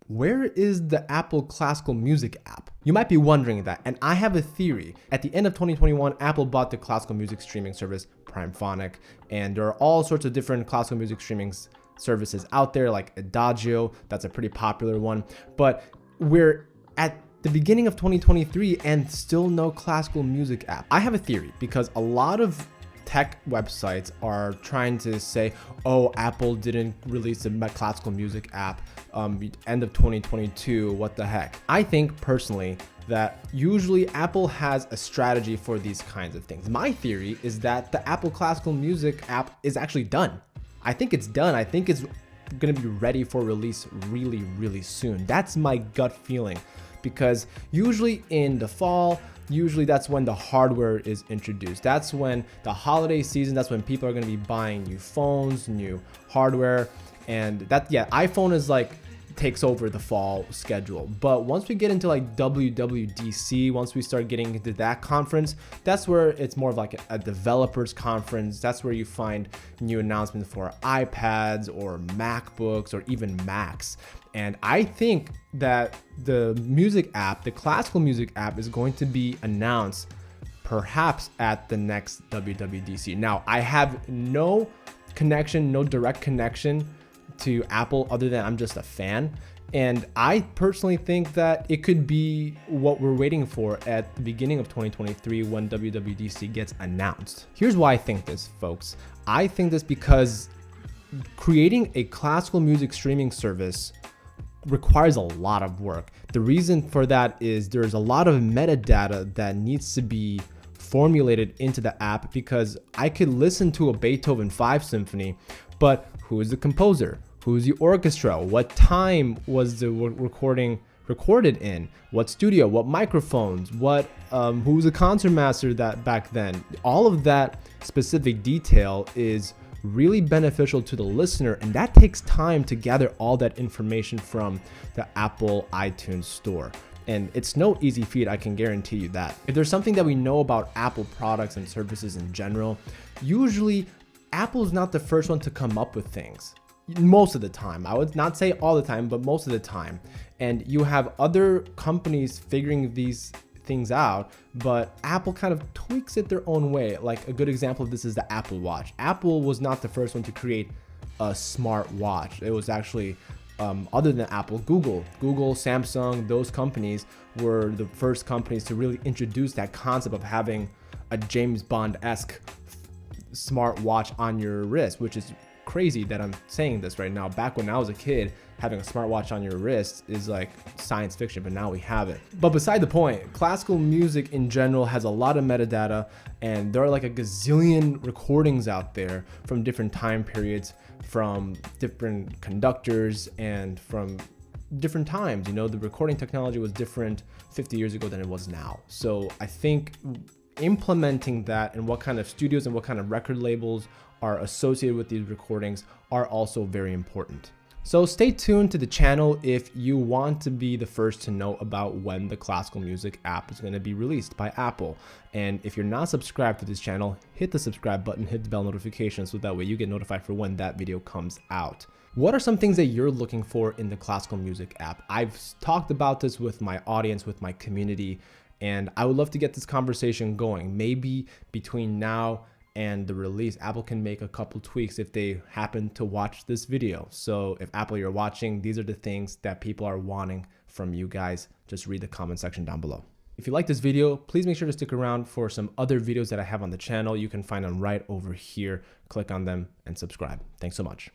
Where is the Apple Classical Music app? You might be wondering that, and I have a theory. At the end of 2021, Apple bought the classical music streaming service PrimePhonic, and there are all sorts of different classical music streaming services out there like Adagio, that's a pretty popular one, but we're at the beginning of 2023 and still no classical music app. I have a theory because a lot of tech websites are trying to say, oh, Apple didn't release a classical music app end of 2022, what the heck. I think personally that usually Apple has a strategy for these kinds of things. My theory is that the Apple Classical Music app is actually done. I think it's done. I think it's going to be ready for release really, really soon. That's my gut feeling, because usually in the fall, that's when the hardware is introduced. That's when the holiday season, that's when people are going to be buying new phones, new hardware. And that, yeah, iPhone is like takes over the fall schedule. But once we get into like WWDC, once we start getting into that conference, that's where it's more of like a developers conference. That's where you find new announcements for iPads or MacBooks or even Macs. And I think that the music app, the classical music app, is going to be announced perhaps at the next WWDC. Now, I have no direct connection to Apple other than I'm just a fan. And I personally think that it could be what we're waiting for at the beginning of 2023 when WWDC gets announced. Here's why I think this, folks. I think this because creating a classical music streaming service requires a lot of work. The reason for that is there's a lot of metadata that needs to be formulated into the app, because I could listen to a Beethoven 5 symphony, but who is the composer? Who's the orchestra? What time was the recording recorded in? What studio? What microphones? Who's the concert master that back then? All of that specific detail is really beneficial to the listener, and that takes time to gather all that information from the Apple iTunes store. And it's no easy feat, I can guarantee you that. If there's something that we know about Apple products and services in general, usually Apple's not the first one to come up with things. Most of the time. I would not say all the time, but most of the time. And you have other companies figuring these things out, but Apple kind of tweaks it their own way. Like a good example of this is the Apple Watch. Apple was not the first one to create a smart watch. It was actually other than Apple, Google, Samsung, those companies were the first companies to really introduce that concept of having a James Bond-esque smart watch on your wrist, which is crazy that I'm saying this right now. Back when I was a kid, having a smartwatch on your wrist is like science fiction, but now we have it. But beside the point, classical music in general has a lot of metadata, and there are like a gazillion recordings out there from different time periods, from different conductors, and from different times. You know, the recording technology was different 50 years ago than it was now. So I think implementing that and what kind of studios and what kind of record labels are associated with these recordings are also very important. So stay tuned to the channel if you want to be the first to know about when the classical music app is going to be released by Apple. And if you're not subscribed to this channel, hit the subscribe button, hit the bell notification, so that way you get notified for when that video comes out. What are some things that you're looking for in the classical music app? I've talked about this with my audience, with my community, and I would love to get this conversation going. Maybe between now and the release, Apple can make a couple tweaks if they happen to watch this video. So if Apple, you're watching, these are the things that people are wanting from you guys. Just read the comment section down below. If you like this video, please make sure to stick around for some other videos that I have on the channel. You can find them right over here. Click on them and subscribe. Thanks so much.